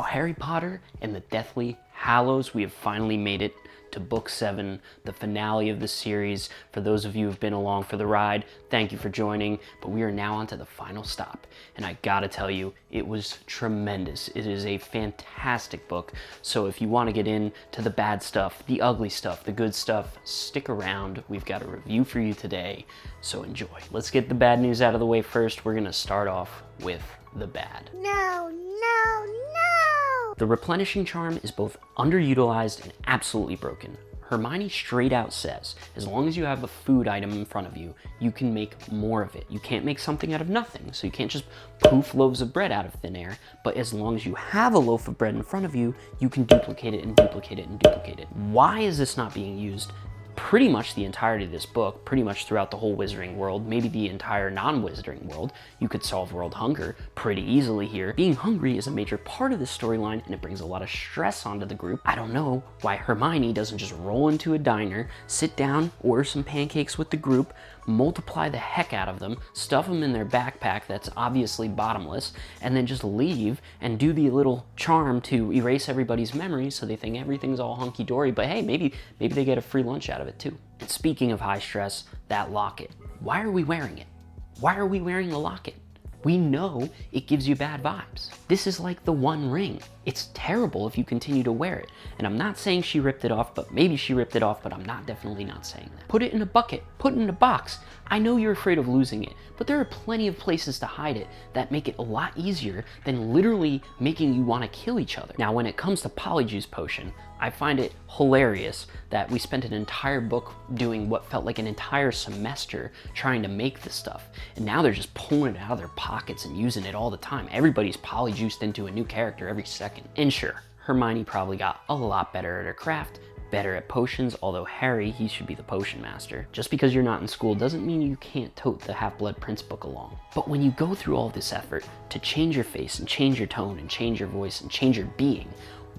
Now, Harry Potter and the Deathly Hallows, we have finally made it to book 7, the finale of the series. For those of you who've been along for the ride, thank you for joining, but we are now on to the final stop. And I gotta tell you, it was tremendous. It is a fantastic book. So if you want to get into the bad stuff, the ugly stuff, the good stuff, stick around. We've got a review for you today, so enjoy. Let's get the bad news out of the way first. We're gonna start off with the bad. No. The replenishing charm is both underutilized and absolutely broken. Hermione straight out says, as long as you have a food item in front of you, you can make more of it. You can't make something out of nothing, so you can't just poof loaves of bread out of thin air, but as long as you have a loaf of bread in front of you, you can duplicate it and duplicate it and duplicate it. Why is this not being used? Pretty much the entirety of this book, pretty much throughout the whole wizarding world, maybe the entire non-wizarding world. You could solve world hunger pretty easily here. Being hungry is a major part of this storyline, and it brings a lot of stress onto the group. I don't know why Hermione doesn't just roll into a diner, sit down, order some pancakes with the group, multiply the heck out of them, stuff them in their backpack that's obviously bottomless, and then just leave and do the little charm to erase everybody's memories so they think everything's all hunky-dory. But hey, maybe they get a free lunch out of it too. And speaking of high stress, that locket. Why are we wearing it? Why are we wearing the locket? We know it gives you bad vibes. This is like the One Ring. It's terrible if you continue to wear it. And I'm not saying she ripped it off, but maybe she ripped it off, but I'm definitely not saying that. Put it in a bucket, put it in a box. I know you're afraid of losing it, but there are plenty of places to hide it that make it a lot easier than literally making you want to kill each other. Now, when it comes to Polyjuice Potion, I find it hilarious that we spent an entire book doing what felt like an entire semester trying to make this stuff. And now they're just pulling it out of their pockets and using it all the time. Everybody's polyjuiced into a new character every second. And sure, Hermione probably got a lot better at her craft, better at potions, although Harry, he should be the potion master. Just because you're not in school doesn't mean you can't tote the Half-Blood Prince book along. But when you go through all this effort to change your face and change your tone and change your voice and change your being,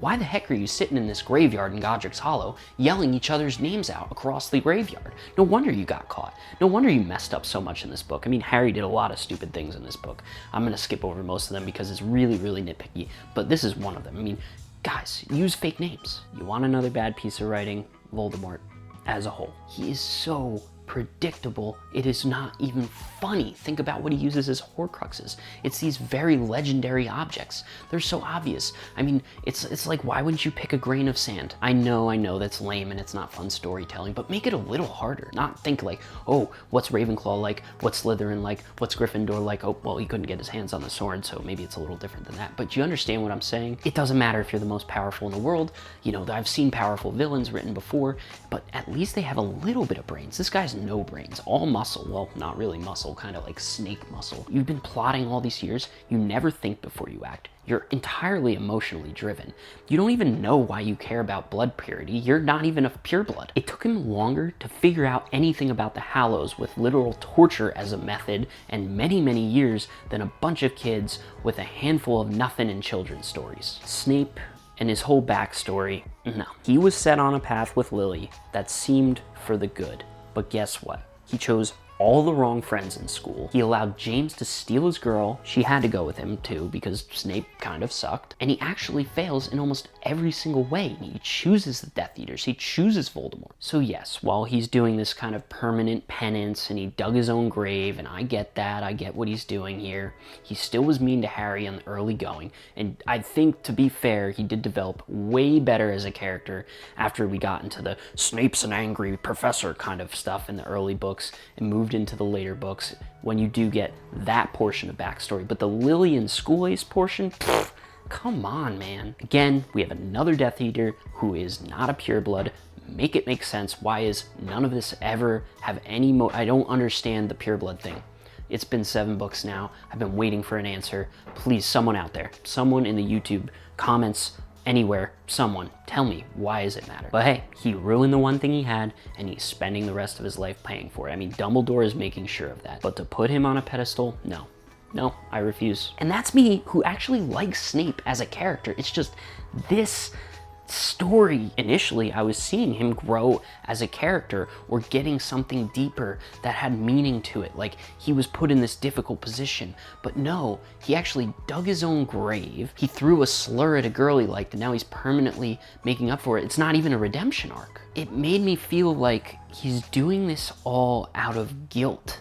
why the heck are you sitting in this graveyard in Godric's Hollow yelling each other's names out across the graveyard? No wonder you got caught. No wonder you messed up so much in this book. I mean, Harry did a lot of stupid things in this book. I'm gonna skip over most of them because it's really, really nitpicky, but this is one of them. I mean, guys, use fake names. You want another bad piece of writing? Voldemort as a whole. He is so predictable, it is not even funny. Think about what he uses as Horcruxes. It's these very legendary objects. They're so obvious. I mean, it's like, why wouldn't you pick a grain of sand? I know that's lame and it's not fun storytelling, but make it a little harder. Not think like, oh, what's Ravenclaw like? What's Slytherin like? What's Gryffindor like? Oh, well, he couldn't get his hands on the sword, so maybe it's a little different than that. But you understand what I'm saying? It doesn't matter if you're the most powerful in the world. You know, I've seen powerful villains written before, but at least they have a little bit of brains. This guy's no brains, all muscle. Well, not really muscle, kind of like snake muscle. You've been plotting all these years. You never think before you act. You're entirely emotionally driven. You don't even know why you care about blood purity. You're not even of pure blood. It took him longer to figure out anything about the Hallows with literal torture as a method and many, many years than a bunch of kids with a handful of nothing in children's stories. Snape and his whole backstory, no. He was set on a path with Lily that seemed for the good. But guess what? He chose all the wrong friends in school. He allowed James to steal his girl. She had to go with him too because Snape kind of sucked. And he actually fails in almost every single way. He chooses the Death Eaters. He chooses Voldemort. So yes, while he's doing this kind of permanent penance and he dug his own grave, and I get that, I get what he's doing here, he still was mean to Harry in the early going. And I think, to be fair, he did develop way better as a character after we got into the Snape's an angry professor kind of stuff in the early books and moved into the later books when you do get that portion of backstory. But the Lily and School Ace portion, pfft, come on, man. Again, we have another Death Eater who is not a pureblood. Make it make sense. Why is none of this ever have any I don't understand the pureblood thing. It's been 7 books now. I've been waiting for an answer. Please, someone out there, someone in the YouTube comments, anywhere, someone, tell me, why does it matter? But hey, he ruined the one thing he had, and he's spending the rest of his life paying for it. I mean, Dumbledore is making sure of that. But to put him on a pedestal, no, I refuse. And that's me, who actually likes Snape as a character. It's just this story. Initially, I was seeing him grow as a character or getting something deeper that had meaning to it. Like he was put in this difficult position. But no, he actually dug his own grave. He threw a slur at a girl he liked, and now he's permanently making up for it. It's not even a redemption arc. It made me feel like he's doing this all out of guilt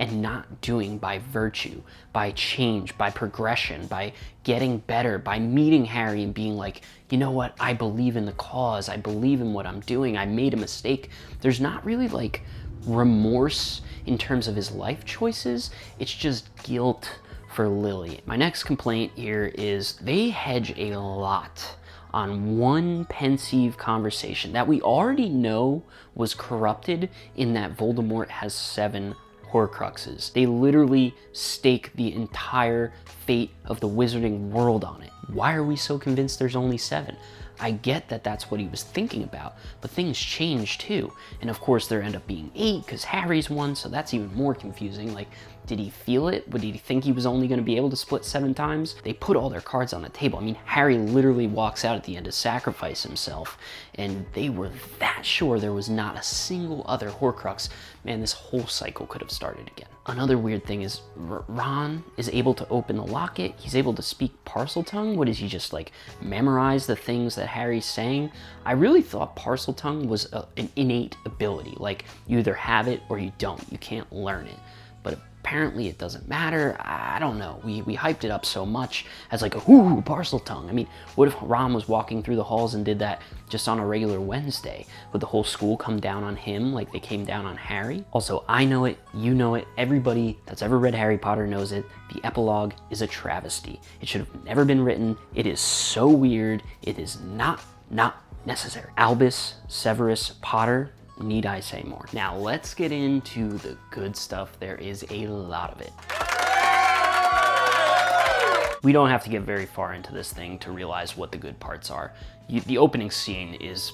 and not doing by virtue, by change, by progression, by getting better, by meeting Harry and being like, you know what, I believe in the cause, I believe in what I'm doing, I made a mistake. There's not really like remorse in terms of his life choices, it's just guilt for Lily. My next complaint here is they hedge a lot on one pensive conversation that we already know was corrupted in that Voldemort has 7 Horcruxes. They literally stake the entire fate of the wizarding world on it. Why are we so convinced there's only 7? I get that that's what he was thinking about, but things change too. And of course there end up being 8 because Harry's one, so that's even more confusing. Like, did he feel it? Did he think he was only going to be able to split 7 times? They put all their cards on the table. I mean, Harry literally walks out at the end to sacrifice himself, and they were that sure there was not a single other Horcrux. Man, this whole cycle could have started again. Another weird thing is Ron is able to open the locket. He's able to speak Parseltongue. What is he, just like memorize the things that Harry's saying? I really thought Parseltongue was an innate ability. Like, you either have it or you don't. You can't learn it. But apparently it doesn't matter. I don't know. We hyped it up so much as like, ooh, Parseltongue. I mean, what if Ron was walking through the halls and did that just on a regular Wednesday? Would the whole school come down on him like they came down on Harry? Also, I know it, you know it, everybody that's ever read Harry Potter knows it. The epilogue is a travesty. It should have never been written. It is so weird. It is not necessary. Albus Severus Potter, need I say more? Now let's get into the good stuff. There is a lot of it. We don't have to get very far into this thing to realize what the good parts are. The opening scene is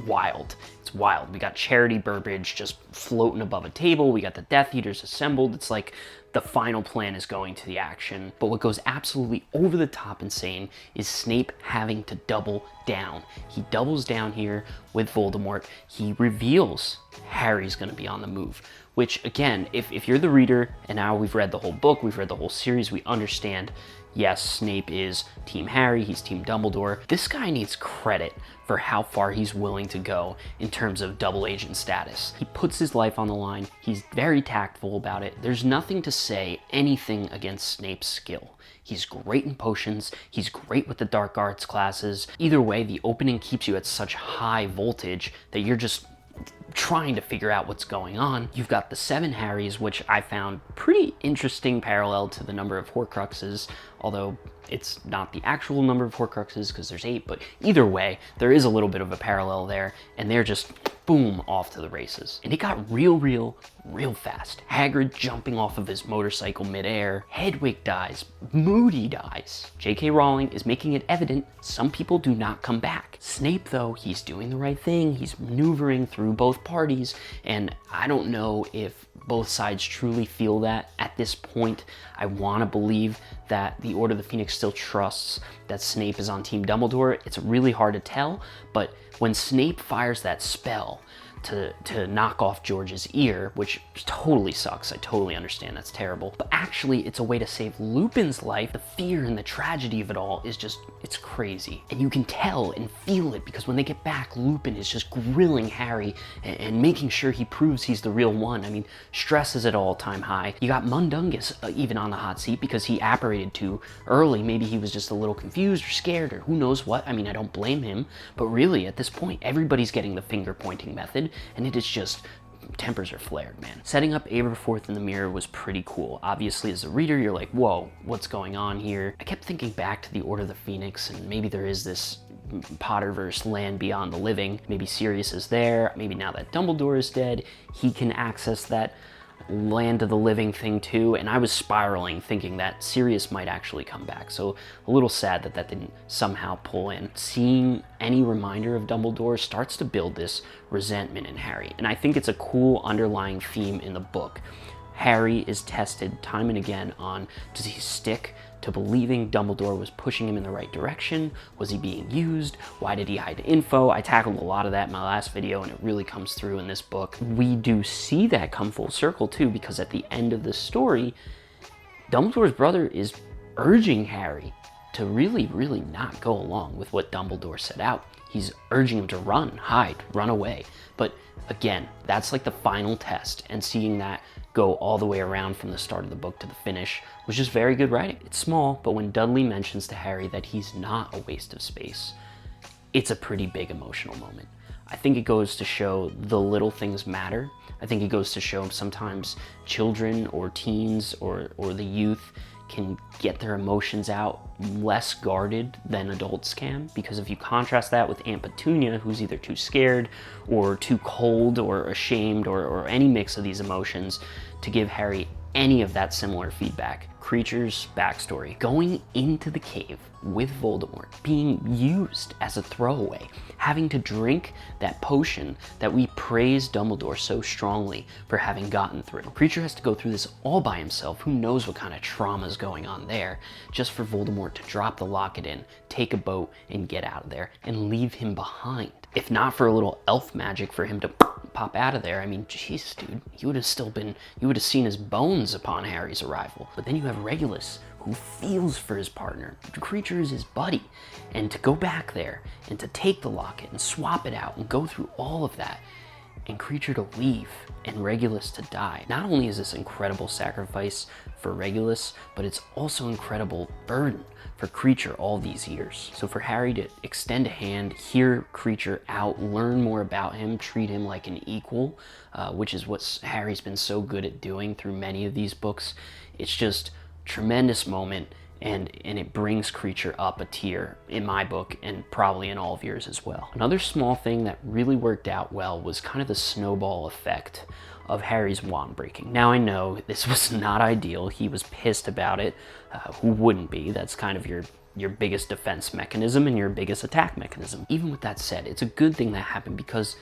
wild. It's wild. We got Charity Burbage just floating above a table. We got the Death Eaters assembled. It's like the final plan is going to the action. But what goes absolutely over the top insane is Snape having to double down. He doubles down here with Voldemort. He reveals Harry's gonna be on the move, which again, if you're the reader, and now we've read the whole book, we've read the whole series, we understand, yes, Snape is Team Harry, he's Team Dumbledore. This guy needs credit for how far he's willing to go in terms of double agent status. He puts his life on the line. He's very tactful about it. There's nothing to say anything against Snape's skill. He's great in potions. He's great with the dark arts classes. Either way, the opening keeps you at such high voltage that you're just trying to figure out what's going on. You've got the 7 Harrys, which I found pretty interesting parallel to the number of Horcruxes, although it's not the actual number of Horcruxes because there's 8, but either way, there is a little bit of a parallel there, and they're just boom, off to the races. And it got real fast. Hagrid jumping off of his motorcycle midair. Hedwig dies. Moody dies. J.K. Rowling is making it evident some people do not come back. Snape, though, he's doing the right thing. He's maneuvering through both parties, and I don't know if both sides truly feel that at this point. I want to believe that the Order of the Phoenix still trusts that Snape is on Team Dumbledore. It's really hard to tell, but when Snape fires that spell to knock off George's ear, which totally sucks, I totally understand, that's terrible, but actually it's a way to save Lupin's life. The fear and the tragedy of it all is just, it's crazy. And you can tell and feel it because when they get back, Lupin is just grilling Harry and making sure he proves he's the real one. I mean, stress is at all-time high. You got Mundungus even on the hot seat because he apparated too early. Maybe he was just a little confused or scared or who knows what. I mean, I don't blame him, but really at this point, everybody's getting the finger-pointing method, and it is just, tempers are flared, man. Setting up Aberforth in the mirror was pretty cool. Obviously, as a reader, you're like, whoa, what's going on here? I kept thinking back to the Order of the Phoenix, and maybe there is this Potterverse land beyond the living. Maybe Sirius is there. Maybe now that Dumbledore is dead, he can access that land of the living thing too, and I was spiraling thinking that Sirius might actually come back, so a little sad that that didn't somehow pull in. Seeing any reminder of Dumbledore starts to build this resentment in Harry, and I think it's a cool underlying theme in the book. Harry is tested time and again on, does he stick to believing Dumbledore was pushing him in the right direction? Was he being used? Why did he hide info? I tackled a lot of that in my last video, and it really comes through in this book. We do see that come full circle too, because at the end of the story, Dumbledore's brother is urging Harry to really not go along with what Dumbledore set out. He's urging him to run, hide, run away. But again, that's like the final test, and seeing that go all the way around from the start of the book to the finish was just very good writing. It's small, but when Dudley mentions to Harry that he's not a waste of space, it's a pretty big emotional moment. I think it goes to show the little things matter. I think it goes to show sometimes children or teens or the youth can get their emotions out less guarded than adults can, because if you contrast that with Aunt Petunia, who's either too scared or too cold or ashamed or any mix of these emotions, to give Harry any of that similar feedback. Kreacher's backstory, going into the cave with Voldemort, being used as a throwaway, having to drink that potion that we praise Dumbledore so strongly for having gotten through. Kreacher has to go through this all by himself. Who knows what kind of trauma is going on there, just for Voldemort to drop the locket in, take a boat, and get out of there, and leave him behind. If not for a little elf magic for him to pop out of there, I mean, jeez, dude, you would have seen his bones upon Harry's arrival. But then you have Regulus, who feels for his partner. Kreacher is his buddy. And to go back there and to take the locket and swap it out and go through all of that, and Kreacher to leave and Regulus to die. Not only is this incredible sacrifice for Regulus, but it's also incredible burden for Kreacher all these years. So for Harry to extend a hand, hear Kreacher out, learn more about him, treat him like an equal, which is what Harry's been so good at doing through many of these books, it's just tremendous moment, and it brings Kreacher up a tier in my book, and probably in all of yours as well. Another small thing that really worked out well was kind of the snowball effect of Harry's wand breaking. Now I know this was not ideal. He was pissed about it. Who wouldn't be? That's kind of your biggest defense mechanism and your biggest attack mechanism. Even with that said, it's a good thing that happened, because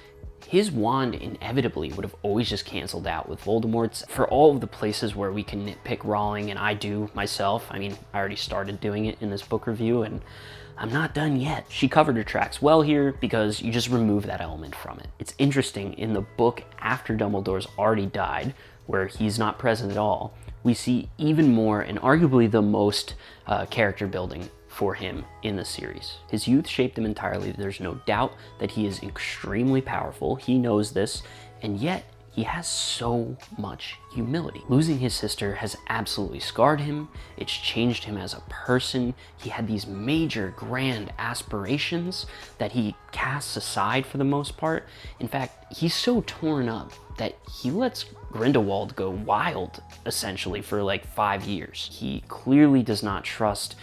his wand inevitably would have always just canceled out with Voldemort's. For all of the places where we can nitpick Rowling, and I do myself, I mean, I already started doing it in this book review, and I'm not done yet. She covered her tracks well here, because you just remove that element from it. It's interesting, in the book after Dumbledore's already died, where he's not present at all, we see even more, and arguably the most character building for him in the series. His youth shaped him entirely. There's no doubt that he is extremely powerful. He knows this, and yet he has so much humility. Losing his sister has absolutely scarred him. It's changed him as a person. He had these major, grand aspirations that he casts aside for the most part. In fact, he's so torn up that he lets Grindelwald go wild, essentially, for like 5 years. He clearly does not trust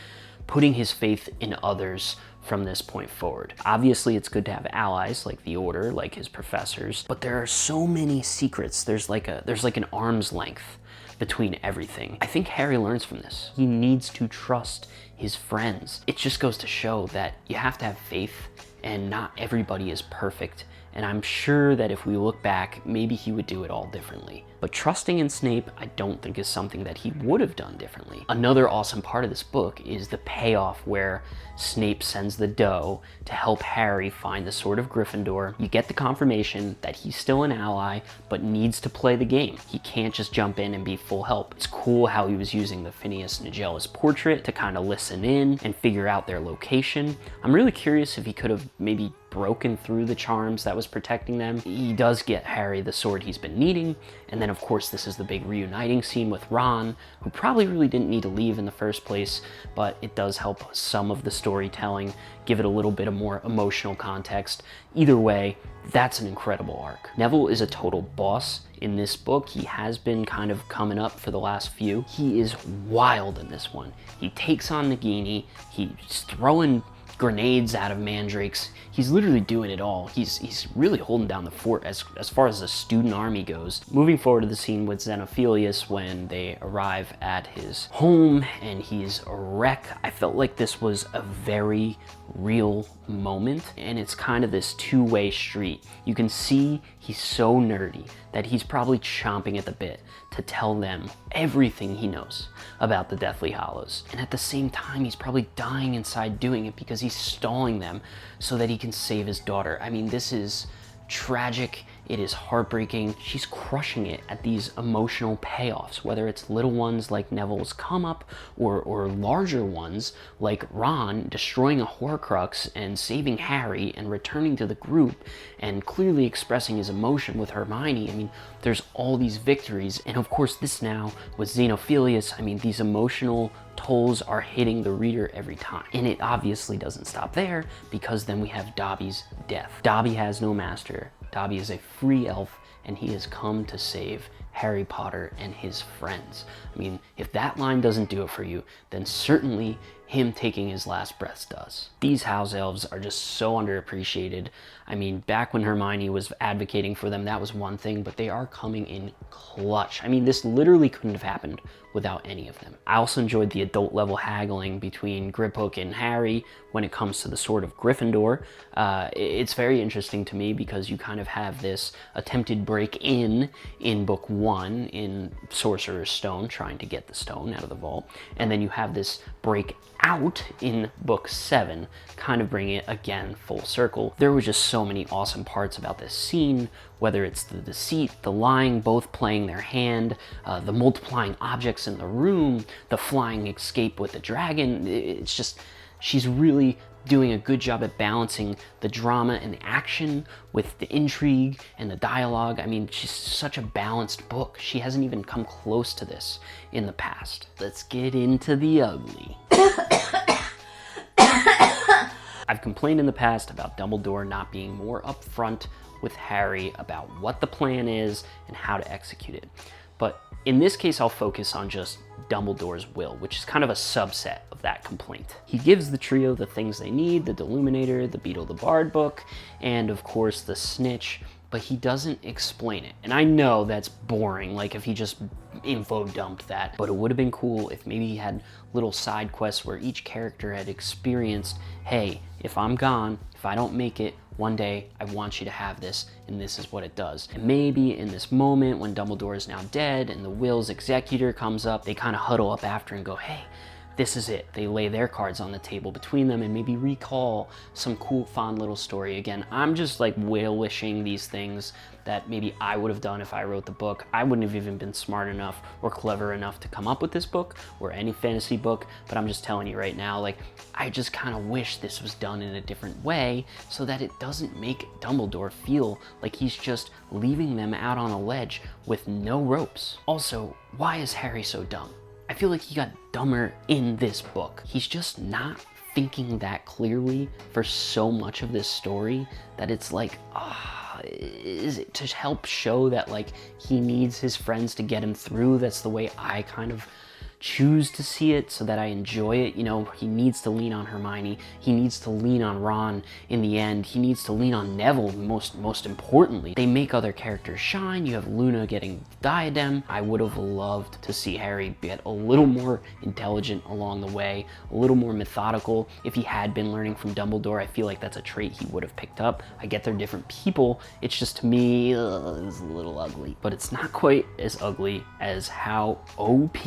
putting his faith in others from this point forward. Obviously, it's good to have allies like the Order, like his professors, but there are so many secrets. There's like an arm's length between everything. I think Harry learns from this. He needs to trust his friends. It just goes to show that you have to have faith, and not everybody is perfect. And I'm sure that if we look back, maybe he would do it all differently. But trusting in Snape, I don't think is something that he would have done differently. Another awesome part of this book is the payoff where Snape sends the doe to help Harry find the Sword of Gryffindor. You get the confirmation that he's still an ally, but needs to play the game. He can't just jump in and be full help. It's cool how he was using the Phineas Nigel's portrait to kind of listen in and figure out their location. I'm really curious if he could have maybe broken through the charms that was protecting them. He does get Harry the sword he's been needing, and then of course this is the big reuniting scene with Ron, who probably really didn't need to leave in the first place, but it does help some of the storytelling, give it a little bit of more emotional context. Either way, that's an incredible arc. Neville is a total boss in this book. He has been kind of coming up for the last few. He is wild in this one. He takes on Nagini, he's throwing grenades out of mandrakes. He's literally doing it all. He's really holding down the fort as far as the student army goes. Moving forward to the scene with Xenophilius when they arrive at his home and he's a wreck. I felt like this was a very real moment, and it's kind of this two-way street. You can see he's so nerdy that he's probably chomping at the bit to tell them everything he knows about the Deathly Hallows. And at the same time, he's probably dying inside doing it because he's stalling them so that he can save his daughter. I mean, this is tragic. It is heartbreaking. She's crushing it at these emotional payoffs, whether it's little ones like Neville's come up or larger ones like Ron destroying a Horcrux and saving Harry and returning to the group and clearly expressing his emotion with Hermione. I mean, there's all these victories. And of course, this now with Xenophilius, I mean, these emotional tolls are hitting the reader every time. And it obviously doesn't stop there, because then we have Dobby's death. Dobby has no master. Dobby is a free elf, and he has come to save Harry Potter and his friends. I mean, if that line doesn't do it for you, then certainly him taking his last breaths does. These house elves are just so underappreciated. I mean, back when Hermione was advocating for them, that was one thing, but they are coming in clutch. I mean, this literally couldn't have happened without any of them. I also enjoyed the adult level haggling between Griphook and Harry when it comes to the Sword of Gryffindor. It's very interesting to me because you kind of have this attempted break-in book 1 in Sorcerer's Stone, trying to get the stone out of the vault, and then you have this break out in book 7, kind of bringing it again full circle. There were just so many awesome parts about this scene, whether it's the deceit, the lying, both playing their hand, the multiplying objects in the room, the flying escape with the dragon. It's just, she's really doing a good job at balancing the drama and the action with the intrigue and the dialogue. I mean, she's such a balanced book. She hasn't even come close to this in the past. Let's get into the ugly. I've complained in the past about Dumbledore not being more upfront with Harry about what the plan is and how to execute it. But in this case, I'll focus on just Dumbledore's will, which is kind of a subset of that complaint. He gives the trio the things they need, the Deluminator, the Beetle the Bard book, and of course the Snitch, but he doesn't explain it. And I know that's boring, like if he just info dumped that, but it would have been cool if maybe he had little side quests where each character had experienced, hey, if I'm gone, if I don't make it, one day I want you to have this, and this is what it does. And maybe in this moment when Dumbledore is now dead and the will's executor comes up, they kind of huddle up after and go, hey, this is it. They lay their cards on the table between them and maybe recall some cool, fun little story. Again, I'm just like whale-wishing these things that maybe I would have done if I wrote the book. I wouldn't have even been smart enough or clever enough to come up with this book or any fantasy book, but I'm just telling you right now, like, I just kind of wish this was done in a different way so that it doesn't make Dumbledore feel like he's just leaving them out on a ledge with no ropes. Also, why is Harry so dumb? I feel like he got dumber in this book. He's just not thinking that clearly for so much of this story that it's like, is it to help show that like he needs his friends to get him through? That's the way I kind of choose to see it, so that I enjoy it. You know, he needs to lean on Hermione, he needs to lean on Ron in the end, he needs to lean on Neville most importantly. They make other characters shine. You have Luna getting diadem. I would have loved to see Harry get a little more intelligent along the way, a little more methodical. If he had been learning from Dumbledore, I feel like that's a trait he would have picked up. I get they're different people, it's just, to me, it's a little ugly. But it's not quite as ugly as how OP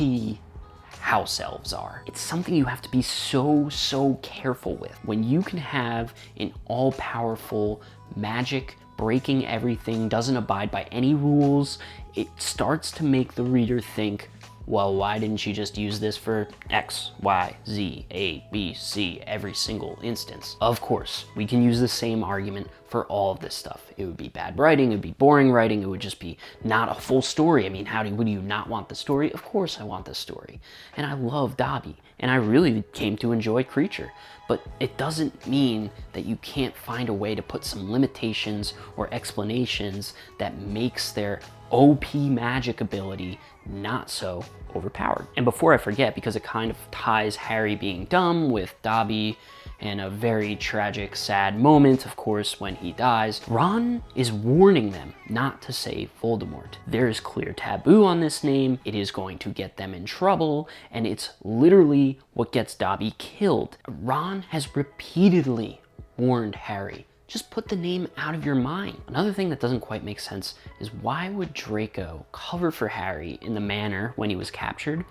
house elves are. It's something you have to be so careful with. When you can have an all-powerful magic breaking everything, doesn't abide by any rules, it starts to make the reader think, well, why didn't you just use this for X, Y, Z, A, B, C every single instance? Of course, we can use the same argument for all of this stuff. It would be bad writing, it would be boring writing, it would just be not a full story. I mean, would you not want the story? Of course I want the story. And I love Dobby, and I really came to enjoy Kreacher. But it doesn't mean that you can't find a way to put some limitations or explanations that makes their OP magic ability not so overpowered. And before I forget, because it kind of ties Harry being dumb with Dobby and a very tragic, sad moment, of course, when he dies, Ron is warning them not to say Voldemort. There is clear taboo on this name, it is going to get them in trouble, and it's literally what gets Dobby killed. Ron has repeatedly warned Harry, just put the name out of your mind. Another thing that doesn't quite make sense is why would Draco cover for Harry in the manor when he was captured,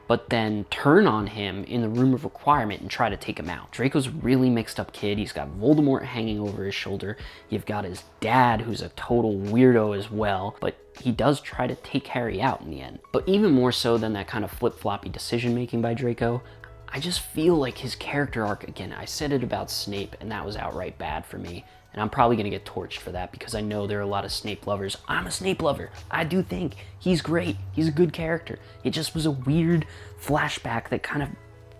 but then turn on him in the room of requirement and try to take him out? Draco's a really mixed up kid. He's got Voldemort hanging over his shoulder. You've got his dad, who's a total weirdo as well, but he does try to take Harry out in the end. But even more so than that kind of flip-floppy decision-making by Draco, I just feel like his character arc, again, I said it about Snape, and that was outright bad for me. And I'm probably gonna get torched for that because I know there are a lot of Snape lovers. I'm a Snape lover. I do think he's great. He's a good character. It just was a weird flashback that kind of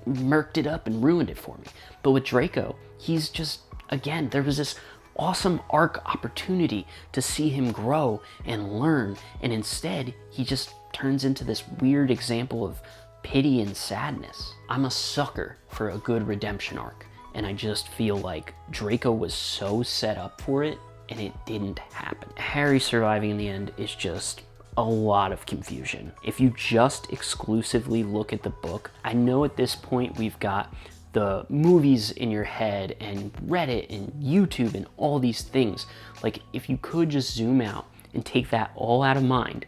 murked it up and ruined it for me. But with Draco, he's just, again, there was this awesome arc opportunity to see him grow and learn, and instead he just turns into this weird example of pity and sadness. I'm a sucker for a good redemption arc, and I just feel like Draco was so set up for it and it didn't happen. Harry surviving in the end is just a lot of confusion. If you just exclusively look at the book, I know at this point we've got the movies in your head and Reddit and YouTube and all these things. Like, if you could just zoom out and take that all out of mind,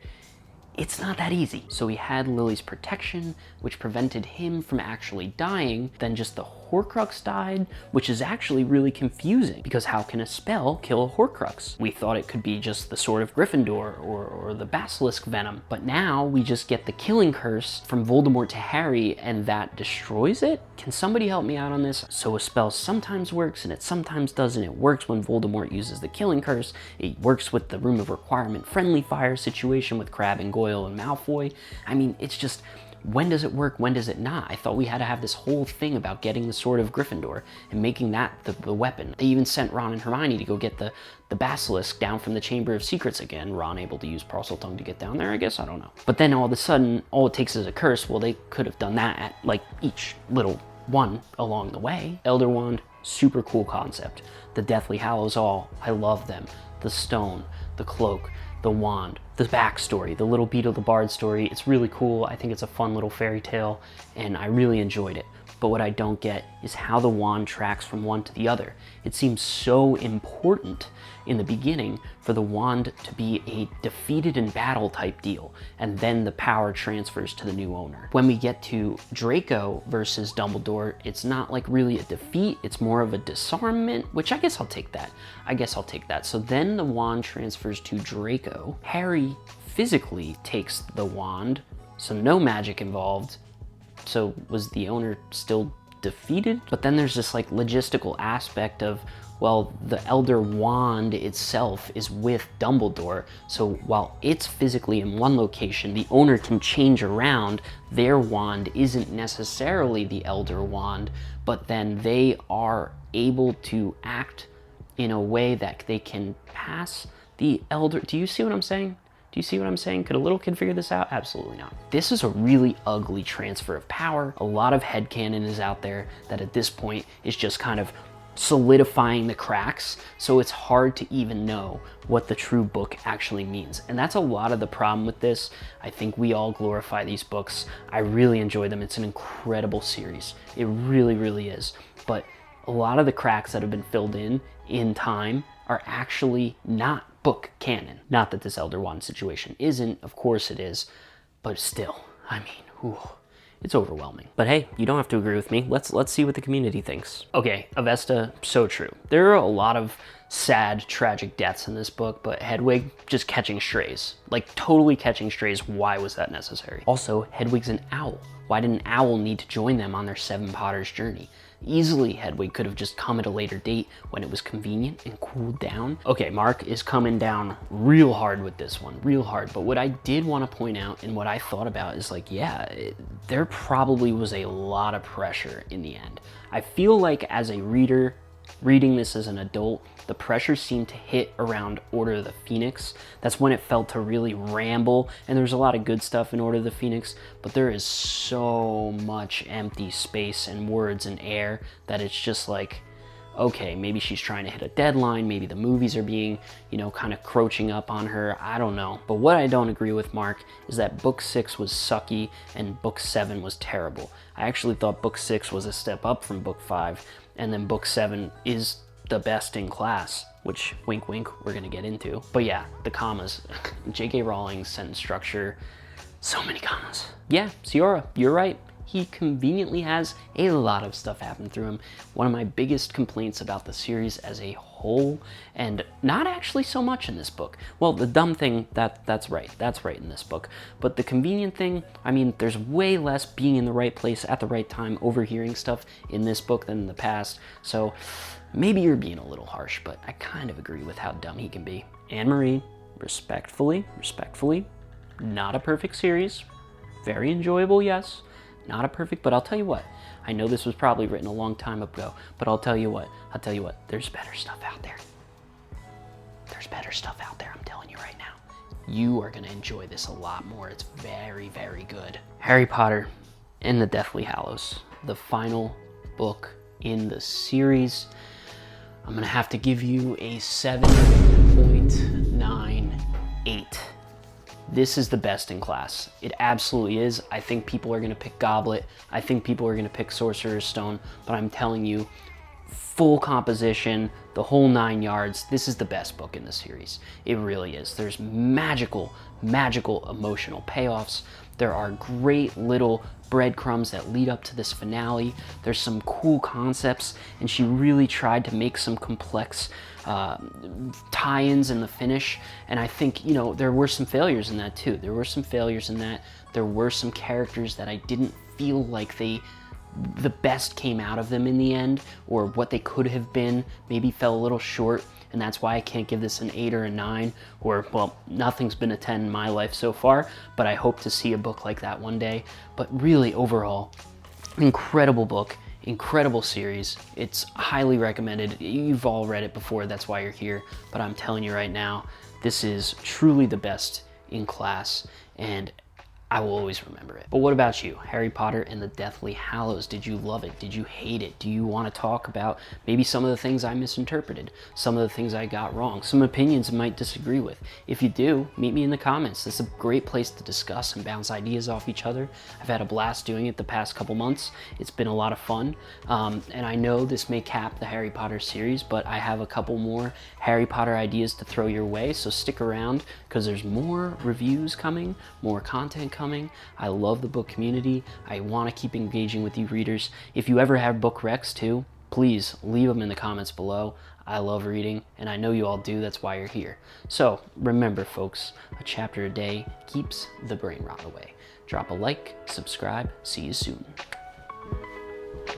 it's not that easy. So he had Lily's protection, which prevented him from actually dying. Then just the Horcrux died, which is actually really confusing because how can a spell kill a Horcrux? We thought it could be just the Sword of Gryffindor or the Basilisk Venom, but now we just get the killing curse from Voldemort to Harry and that destroys it? Can somebody help me out on this? So a spell sometimes works and it sometimes doesn't. It works when Voldemort uses the killing curse. It works with the Room of Requirement friendly fire situation with Crabbe and Goyle and Malfoy. I mean, it's just, when does it work? When does it not? I thought we had to have this whole thing about getting the Sword of Gryffindor and making that the weapon. They even sent Ron and Hermione to go get the basilisk down from the Chamber of Secrets again. Ron able to use Parseltongue to get down there, I guess? I don't know. But then all of a sudden, all it takes is a curse. Well, they could have done that at like each little one along the way. Elder Wand, super cool concept. The Deathly Hallows I love them. The stone, the cloak, the wand, the backstory, the Little Beetle the Bard story. It's really cool. I think it's a fun little fairy tale and I really enjoyed it. But what I don't get is how the wand tracks from one to the other. It seems so important in the beginning for the wand to be a defeated in battle type deal, and then the power transfers to the new owner. When we get to Draco versus Dumbledore, it's not like really a defeat, it's more of a disarmament, which I guess I'll take that. So then the wand transfers to Draco. Harry physically takes the wand, so no magic involved. So was the owner still defeated? But then there's this like logistical aspect of, well, the Elder Wand itself is with Dumbledore, so while it's physically in one location, the owner can change around. Their wand isn't necessarily the Elder Wand, but then they are able to act in a way that they can pass the Elder. Do you see what I'm saying? Do you see what I'm saying? Could a little kid figure this out? Absolutely not. This is a really ugly transfer of power. A lot of headcanon is out there that at this point is just kind of solidifying the cracks, so it's hard to even know what the true book actually means. And that's a lot of the problem with this. I think we all glorify these books. I really enjoy them. It's an incredible series. It really, really is. But a lot of the cracks that have been filled in time are actually not book canon. Not that this Elder Wand situation isn't, of course it is, but still, I mean, it's overwhelming. But hey, you don't have to agree with me. Let's see what the community thinks. Okay, Avesta, so true. There are a lot of sad, tragic deaths in this book, but Hedwig just catching strays. Like, totally catching strays. Why was that necessary? Also, Hedwig's an owl. Why did an owl need to join them on their 7 Potters journey? Easily, Hedwig could have just come at a later date when it was convenient and cooled down. Okay, Mark is coming down real hard with this one, real hard. But what I did want to point out and what I thought about is like, yeah, there probably was a lot of pressure in the end. I feel like as a reader, reading this as an adult, the pressure seemed to hit around Order of the Phoenix. That's when it felt to really ramble, and there's a lot of good stuff in Order of the Phoenix, but there is so much empty space and words and air that it's just like, okay, maybe she's trying to hit a deadline, maybe the movies are being, kind of crouching up on her, I don't know. But what I don't agree with, Mark, is that book 6 was sucky and book 7 was terrible. I actually thought book 6 was a step up from book 5, and then book 7 is the best in class, which wink wink we're gonna get into. But yeah, the commas. J.K. Rowling's sentence structure, so many commas. Yeah, Ciara, you're right. He conveniently has a lot of stuff happen through him. One of my biggest complaints about the series as a whole, and not actually so much in this book. Well, the dumb thing, that's right in this book. But the convenient thing, I mean, there's way less being in the right place at the right time, overhearing stuff in this book than in the past. So maybe you're being a little harsh, but I kind of agree with how dumb he can be. Anne-Marie, respectfully, not a perfect series. Very enjoyable, yes. Not a perfect, but I'll tell you what. I know this was probably written a long time ago, but I'll tell you what. There's better stuff out there. There's better stuff out there, I'm telling you right now. You are gonna enjoy this a lot more. It's very, very good. Harry Potter and the Deathly Hallows, the final book in the series. I'm gonna have to give you a 7.98. This is the best in class. It absolutely is. I think people are gonna pick Goblet. I think people are gonna pick Sorcerer's Stone, but I'm telling you, full composition, the whole 9 yards, this is the best book in the series. It really is. There's magical emotional payoffs. There are great little breadcrumbs that lead up to this finale. There's some cool concepts, and she really tried to make some complex tie-ins in the finish. And I think, you know, there were some failures in that too. There were some characters that I didn't feel like the best came out of them in the end, or what they could have been maybe fell a little short. And that's why I can't give this an 8 or a 9, or, well, nothing's been a 10 in my life so far, but I hope to see a book like that one day. But really, overall, incredible book, incredible series. It's highly recommended. You've all read it before, that's why you're here, but I'm telling you right now, this is truly the best in class, and I will always remember it. But what about you? Harry Potter and the Deathly Hallows. Did you love it? Did you hate it? Do you want to talk about maybe some of the things I misinterpreted? Some of the things I got wrong? Some opinions I might disagree with? If you do, meet me in the comments. This is a great place to discuss and bounce ideas off each other. I've had a blast doing it the past couple months. It's been a lot of fun. And I know this may cap the Harry Potter series, but I have a couple more Harry Potter ideas to throw your way, so stick around because there's more reviews coming, more content coming. I love the book community. I want to keep engaging with you readers. If you ever have book recs too, please leave them in the comments below. I love reading, and I know you all do. That's why you're here. So remember, folks, a chapter a day keeps the brain rot away. Drop a like, subscribe. See you soon.